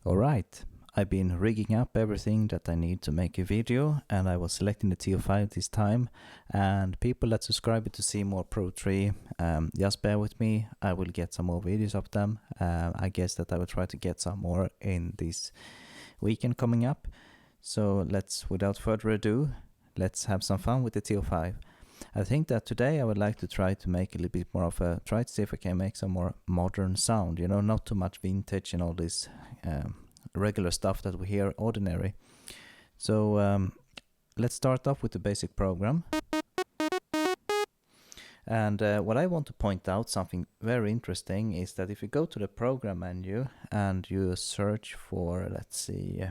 Alright, I've been rigging up everything that I need to make a video, and I was selecting the TEO-5 this time. And people that subscribe to see more Pro 3, just bear with me, I will get some more videos of them. I guess that I will try to get some more in this weekend coming up. So without further ado, let's have some fun with the TEO-5. I think that today I would like to try to make a little bit more of try to see if I can make some more modern sound, you know, not too much vintage and all this regular stuff that we hear ordinary. So let's start off with the basic program. And what I want to point out, something very interesting, is that if you go to the program menu and you search for, let's see,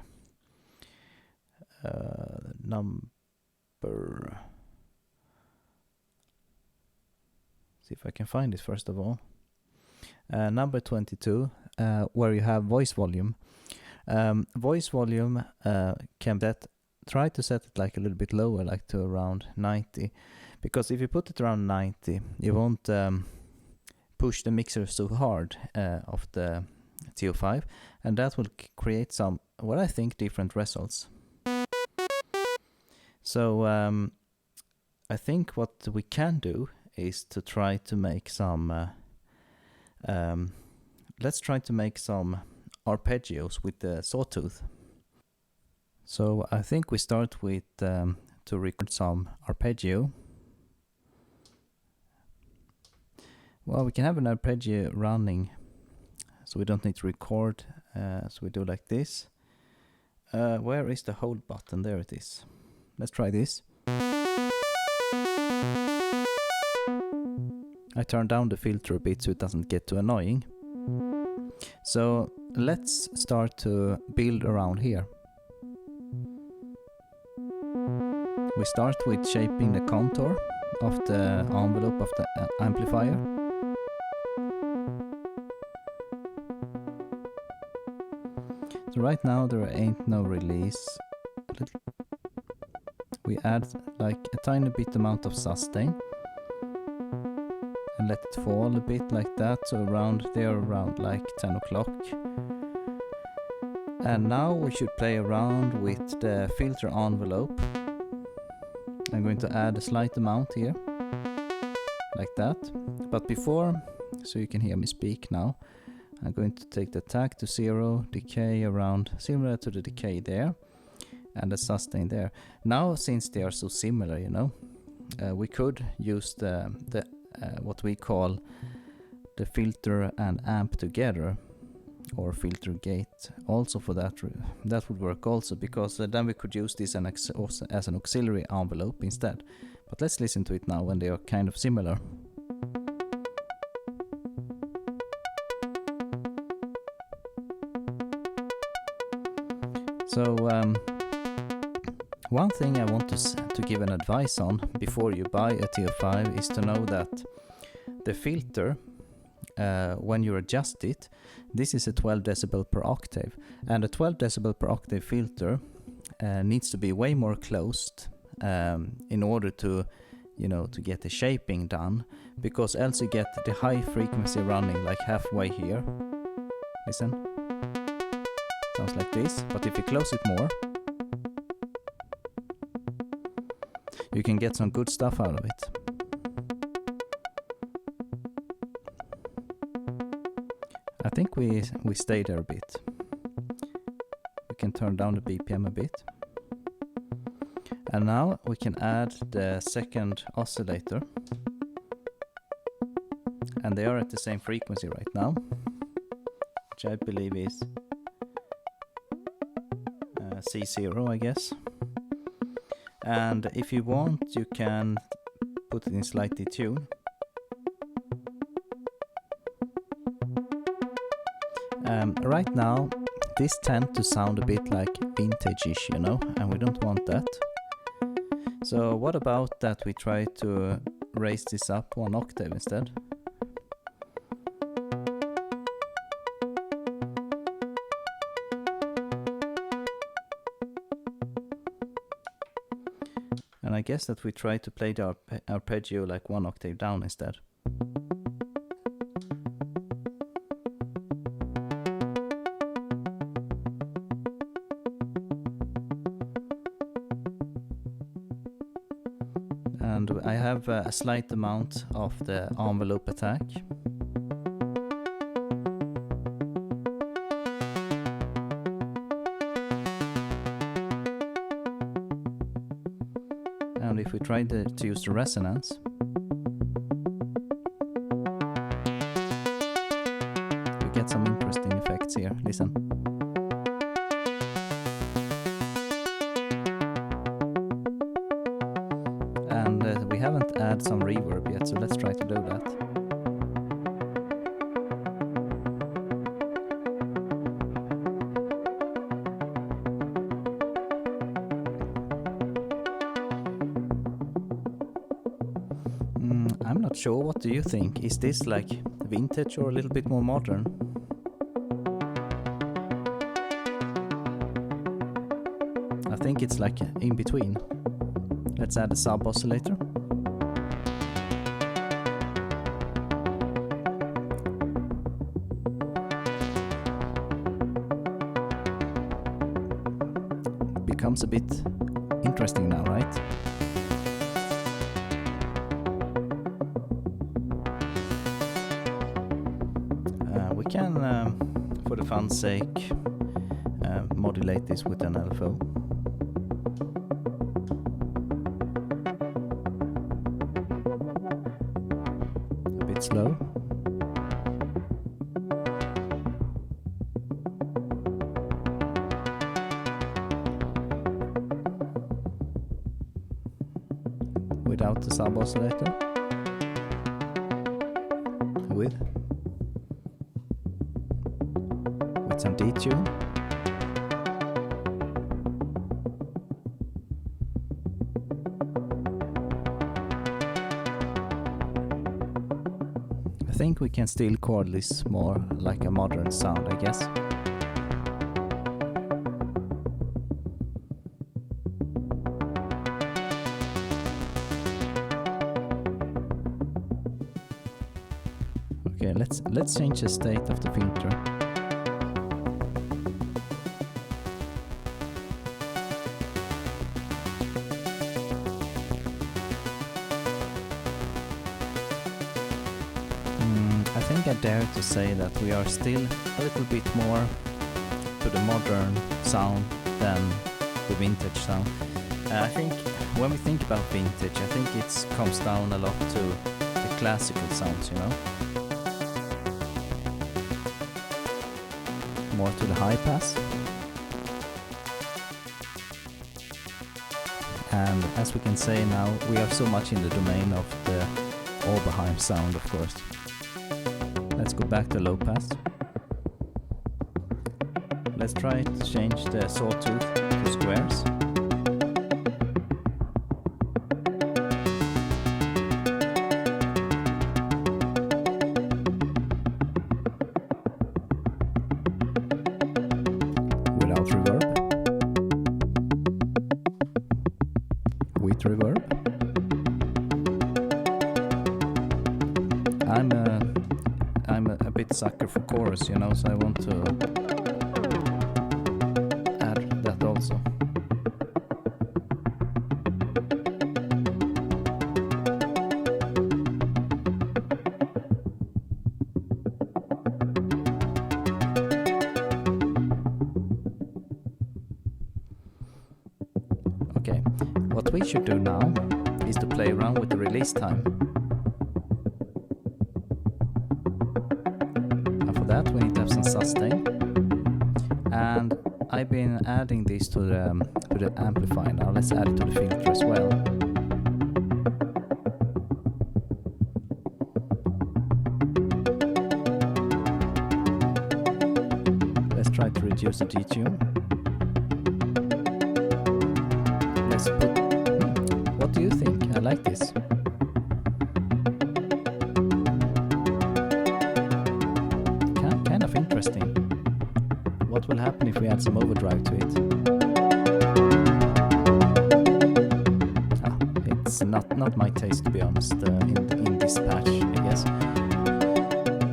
number... See if I can find it first of all. Number 22, where you have voice volume. Voice volume try to set it like a little bit lower, like to around 90, because if you put it around 90, you won't push the mixer so hard of the TEO-5, and that will create some, what I think, different results. So I think what we can do is to try to make some let's try to make some arpeggios with the sawtooth. So I think we start with to record some arpeggio. Well, we can have an arpeggio running, so we don't need to record. So we do like this. Where is the hold button? There it is. Let's try this. I turn down the filter a bit so it doesn't get too annoying. So let's start to build around here. We start with shaping the contour of the envelope of the amplifier. So right now there ain't no release. We add like a tiny bit amount of sustain. And let it fall a bit like that, so around like 10 o'clock. And now we should play around with the filter envelope. I'm going to add a slight amount here, like that. But before, so you can hear me speak now, I'm going to take the attack to 0, decay around similar to the decay there, and the sustain there. Now, since they are so similar, you know, we could use the what we call the filter and amp together, or filter gate also for that. That would work also, because then we could use this as an auxiliary envelope instead. But let's listen to it now when they are kind of similar. So one thing I want to give an advice on before you buy a TEO-5 is to know that the filter, when you adjust it, this is a 12 decibel per octave, and a 12 decibel per octave filter needs to be way more closed in order to, you know, to get the shaping done, because else you get the high frequency running like halfway here. Listen, sounds like this, but if you close it more, you can get some good stuff out of it. I think we stay there a bit. We can turn down the BPM a bit. And now we can add the second oscillator. And they are at the same frequency right now, which I believe is C0, I guess. And if you want, you can put it in slight detune. Right now, this tends to sound a bit like vintage-ish, you know, and we don't want that. So what about that we try to raise this up 1 octave instead? And I guess that we try to play the arpeggio like 1 octave down instead. And I have a slight amount of the envelope attack. And if we try to use the resonance, we get some interesting effects here. Listen. And we haven't added some reverb yet, so let's try to do that. I'm not sure, what do you think? Is this like vintage or a little bit more modern? I think it's like in between. Let's add a sub oscillator. Becomes a bit interesting now, right? We can, for the fun's sake, modulate this with an LFO. A bit slow. Without the sub oscillator. With some detune. I think we can still call this more like a modern sound, I guess. Okay, let's change the state of the filter. I think I dare to say that we are still a little bit more to the modern sound than the vintage sound. I think when we think about vintage, I think it comes down a lot to the classical sounds, you know? More to the high pass. And as we can say now, we are so much in the domain of the Oberheim sound, of course. Let's go back to low pass. Let's try to change the sawtooth to squares. Without reverb. With reverb. I'm a bit sucker for chorus, you know, so I want to add that also. Okay, what we should do now is to play around with the release time. That we need to have some sustain, and I've been adding this to the amplifier. Now let's add it to the filter as well. Let's try to reduce the detune. Let's put. What do you think? I like this. Interesting. What will happen if we add some overdrive to it? It's not my taste, to be honest, in this patch, I guess.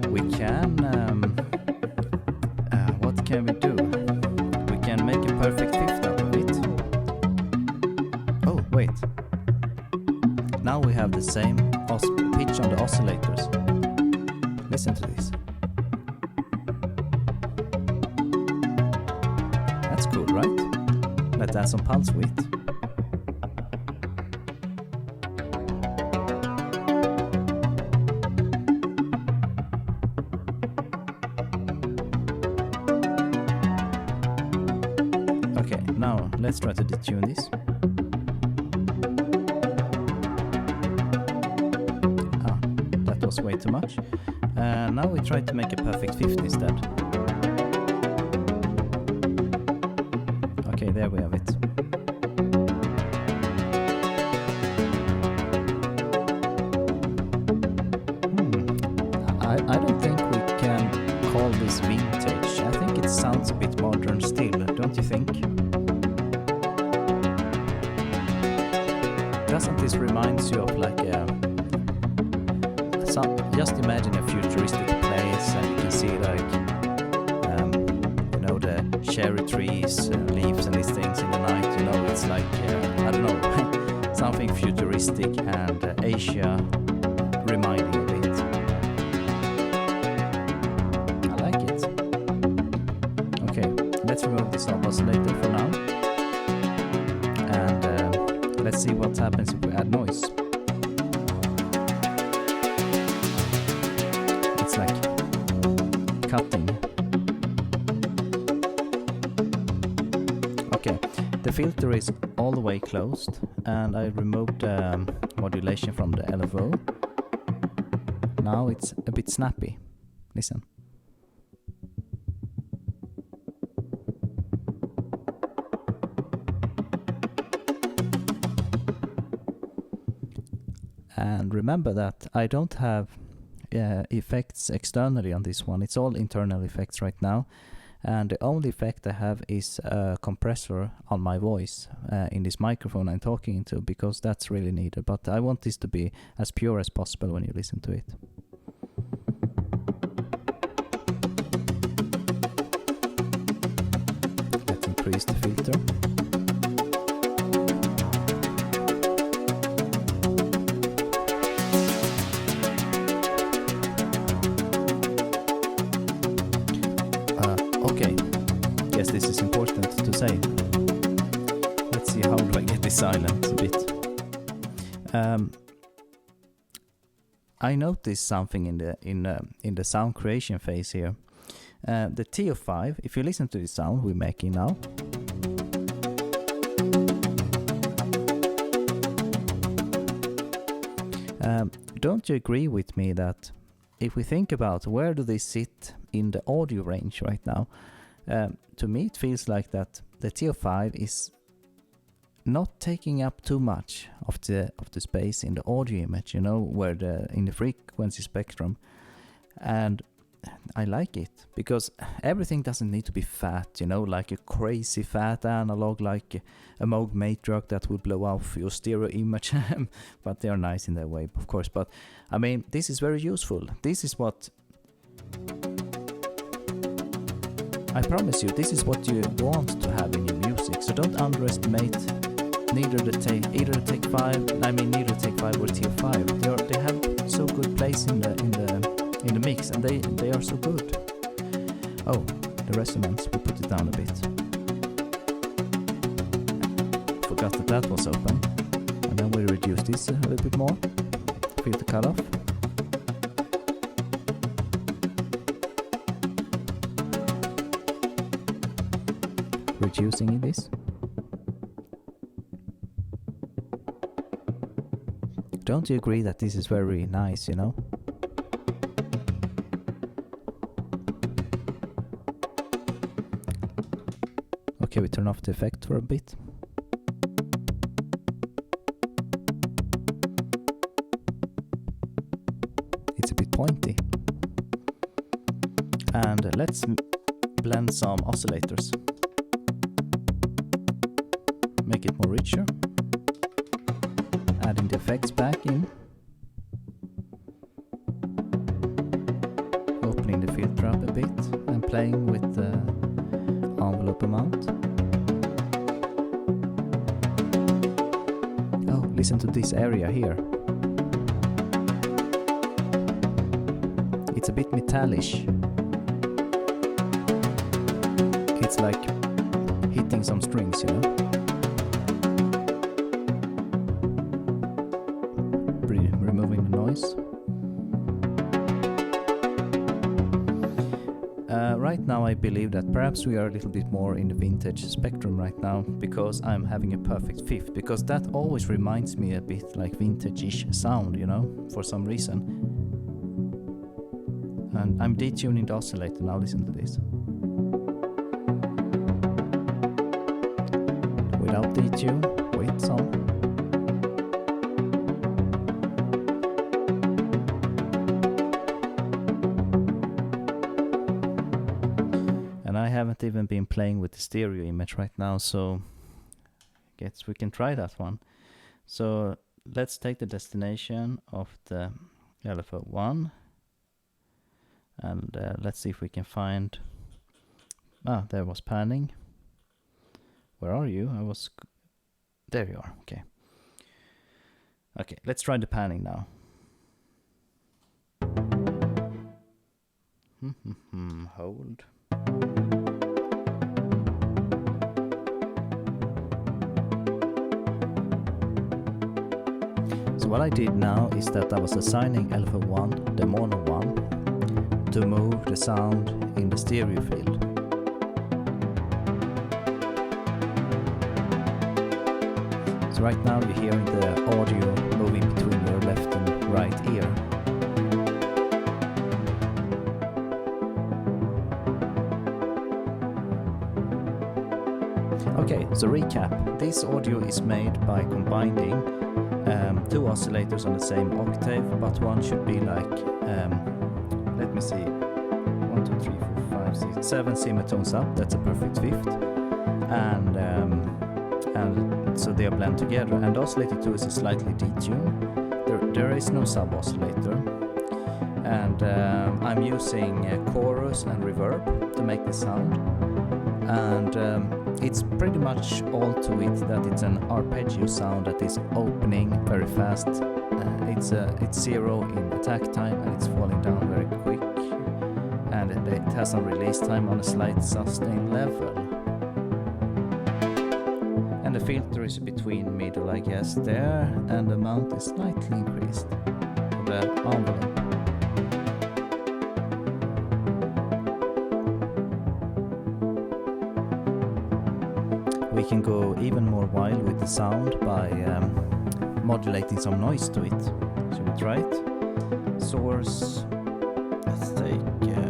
We can... what can we do? We can make a perfect fifth out of it. Oh, wait. the same pitch on the oscillators. Listen to this. That's cool, right? Let's add some pulse width. Okay, now let's try to detune this. That was way too much. Now we try to make a perfect 50 instead. Okay, there we have it. I don't think we can call this vintage. I think it sounds a bit modern still, don't you think? Doesn't this remind you of like just imagine a futuristic place and you can see like you know, the cherry trees, leaves and these things in the night, you know, it's like I don't know, something futuristic and Asia reminding a bit. I like it. Okay, let's remove this oscillator for now and let's see what happens if we add noise. It's like cutting. Okay, the filter is all the way closed and I removed modulation from the LFO. Now it's a bit snappy. Listen. And remember that I don't have effects externally on this one. It's all internal effects right now, and the only effect I have is a compressor on my voice in this microphone I'm talking into, because that's really needed, but I want this to be as pure as possible when you listen to it. Let's increase the filter. Okay, yes, this is important to say. Let's see, how do I get this silent a bit? I noticed something in the sound creation phase here. The TEO-5, if you listen to the sound we're making now, don't you agree with me that if we think about where do they sit in the audio range right now, to me it feels like that the TEO-5 is not taking up too much of the space in the audio image, you know, where in the frequency spectrum. And I like it because everything doesn't need to be fat, you know, like a crazy fat analog, like a Moog Matriarch that will blow off your stereo image. But they are nice in their way, of course. But I mean, this is very useful. This is what I promise you, this is what you want to have in your music. So don't underestimate neither the TEO-5 or TEO-5. They have so good place in the mix, and they are so good. Oh, the resonance, we put it down a bit. Forgot that was open. And then we reduce this a little bit more. Filter cutoff. Reducing this. Don't you agree that this is very nice, you know? Okay, we turn off the effect for a bit. It's a bit pointy. And let's blend some oscillators. Make it more richer. Adding the effects back in. Opening the filter up a bit and playing with the envelope amount. Oh, listen to this area here. a bit metallish. It's like hitting some strings, you know. Removing the noise. Right now I believe that perhaps we are a little bit more in the vintage spectrum right now, because I'm having a perfect fifth, because that always reminds me a bit like vintage-ish sound, you know, for some reason. And I'm detuning the oscillator now, listen to this. Without detune, wait some. And I haven't even been playing with the stereo image right now, so I guess we can try that one. So let's take the destination of the LFO1 and let's see if we can find... Ah, there was panning. Where are you? There you are, okay. Okay, let's try the panning now. Hold. So what I did now is that I was assigning LFO1, the mono one, to move the sound in the stereo field. So right now you're hearing the audio moving between your left and right ear. Okay, so recap. This audio is made by combining two oscillators on the same octave, but one should be like, let me see, 1, 2, 3, 4, 5, 6, 7 semitones up, that's a perfect fifth. And so they are blend together, and oscillator 2 is a slightly detuned. There is no sub-oscillator, and I'm using chorus and reverb to make the sound, and it's pretty much all to it that it's an arpeggio sound that is opening very fast. It's 0 in attack time and it's falling down very quick, and it has some release time on a slight sustain level. And the filter is between middle, I guess, there, and the mount is slightly increased for the envelope. We can go even more wild with the sound by modulating some noise to it. Should we try it? Source, let's take a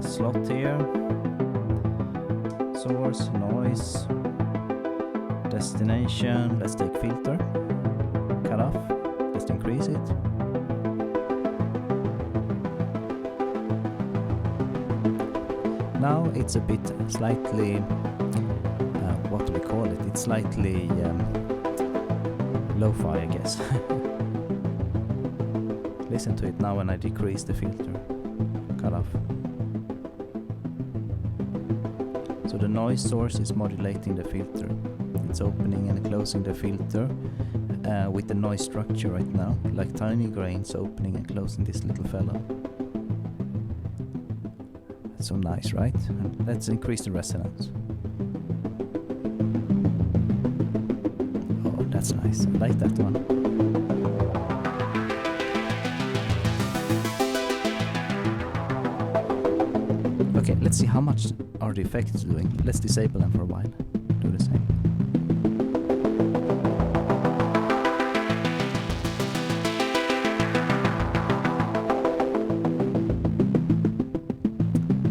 slot here. Source, noise, destination, let's take filter, cut off, let's increase it. Now it's a bit slightly, what do we call it? It's slightly lo-fi, I guess. Listen to it now when I decrease the filter, cut off. So the noise source is modulating the filter. It's opening and closing the filter with the noise structure right now, like tiny grains opening and closing this little fellow. That's so nice, right? And let's increase the resonance. Oh, that's nice. I like that one. Okay, let's see how much are the effects doing. Let's disable them for a while. Do the same.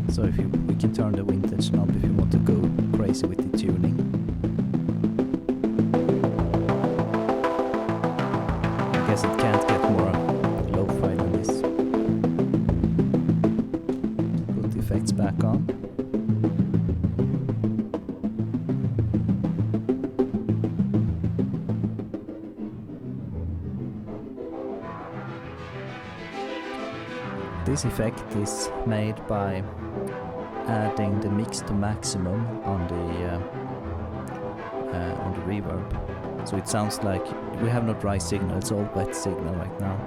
So we can turn the vintage knob if you want to go crazy with the tuning. I guess it can't get more lo-fi than this. Put the effects back on. This effect is made by adding the mix to maximum on the reverb. So it sounds like we have no dry signal, it's all wet signal right now.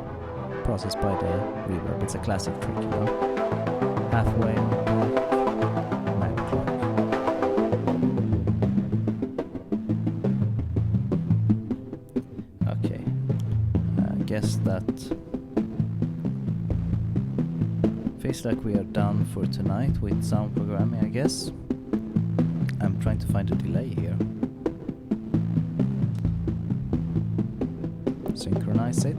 processed by the reverb. It's a classic trick, you know. Halfway, mag clock. Okay, I guess that feels like we are done for tonight with sound programming, I guess. I'm trying to find a delay here. Synchronize it.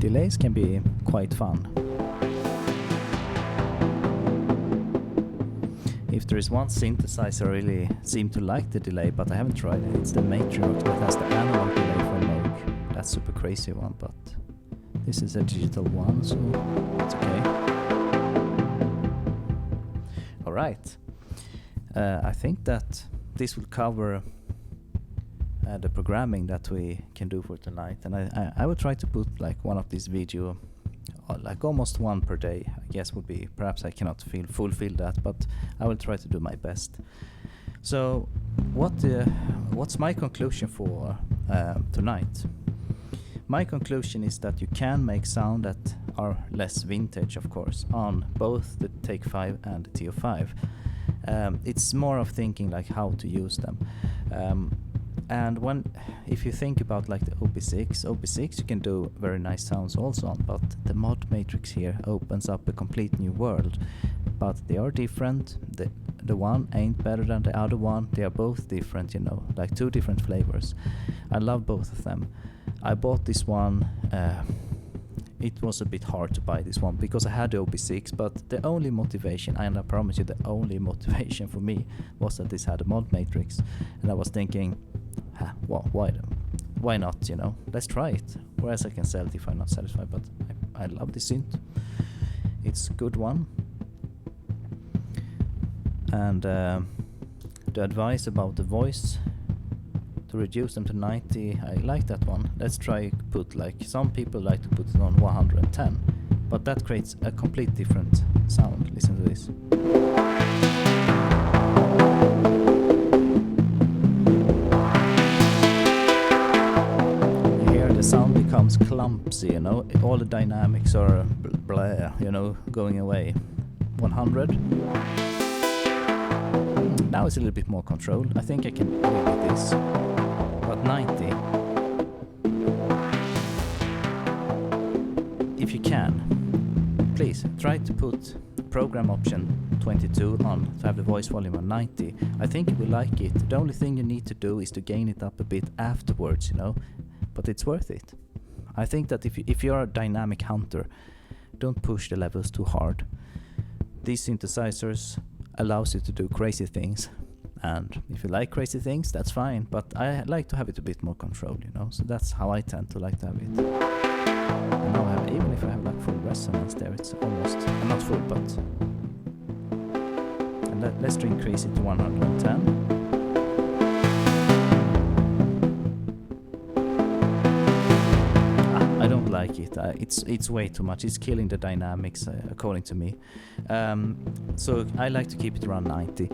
Delays can be quite fun. If there is one synthesizer I really seem to like the delay, but I haven't tried it, it's the Matriarch that has the analog delay from Moog. That's super crazy one, but this is a digital one, so it's okay. Alright. I think that this will cover the programming that we can do for tonight, and I will try to put like one of these video, like almost one per day, I guess would be, perhaps I cannot fulfill that, but I will try to do my best. So what's my conclusion for tonight? My conclusion is that you can make sound that are less vintage, of course, on both the TEO-5 and the TEO-5. It's more of thinking like how to use them. And if you think about like the OP6 you can do very nice sounds also on, but the mod matrix here opens up a complete new world. But they are different. The one ain't better than the other one. They are both different, you know, like two different flavors. I love both of them. I bought this one. It was a bit hard to buy this one because I had the OP6, but the only motivation, and I promise you the only motivation for me, was that this had a mod matrix. And I was thinking, why not, you know, let's try it. Whereas I can sell it if I'm not satisfied, but I love this synth. It's a good one. And the advice about the voice, to reduce them to 90, I like that one. Let's try put, like, some people like to put it on 110, but that creates a complete different sound. Listen to this. You hear the sound becomes clumsy, you know, all the dynamics are blah, you know, going away. 100. Now it's a little bit more controlled. I think I can live with this. But 90. If you can, please try to put program option 22 on to have the voice volume on 90. I think you will like it. The only thing you need to do is to gain it up a bit afterwards, you know. But it's worth it. I think that if you're a dynamic hunter, don't push the levels too hard. These synthesizers allows you to do crazy things, and if you like crazy things, that's fine, but I like to have it a bit more controlled, you know, so that's how I tend to like to have it. And now I have, even if I have like full resonance there, it's almost, not full, but and let's increase it to 110. Like it, it's way too much. It's killing the dynamics, according to me. So I like to keep it around 90.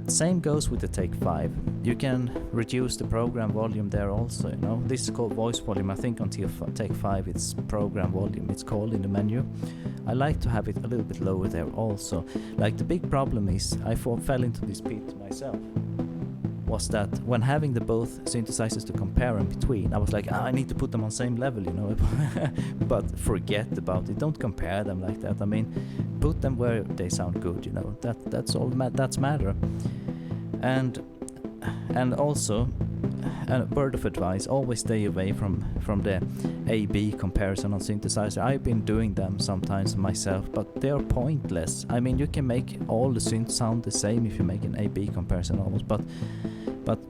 Same goes with the TEO-5. You can reduce the program volume there also, you know. This is called voice volume. I think on TEO-5 it's program volume, it's called in the menu. I like to have it a little bit lower there also. Like, the big problem is I fell into this pit myself, was that when having the both synthesizers to compare in between, I was like, I need to put them on same level, you know. But forget about it. Don't compare them like that. I mean, put them where they sound good, you know. That's all that's matter. And also, a word of advice: always stay away from the A/B comparison on synthesizer. I've been doing them sometimes myself, but they are pointless. I mean, you can make all the synths sound the same if you make an A/B comparison almost, but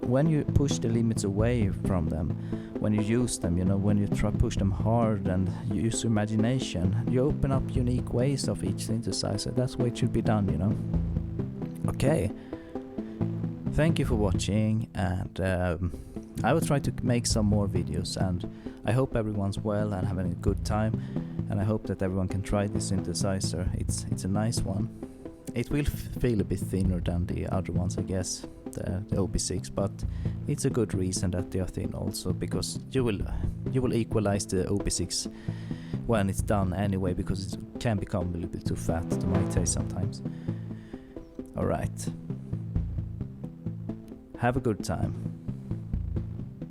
when you push the limits away from them, when you use them, you know, when you push them hard and you use your imagination, you open up unique ways of each synthesizer. That's the way it should be done, you know. Okay. Thank you for watching, and I will try to make some more videos, and I hope everyone's well and having a good time, and I hope that everyone can try this synthesizer. It's a nice one. It will feel a bit thinner than the other ones, I guess, the OB6, but it's a good reason that they are thin also, because you will equalize the OB6 when it's done anyway, because it can become a little bit too fat to my taste sometimes. Alright. Have a good time.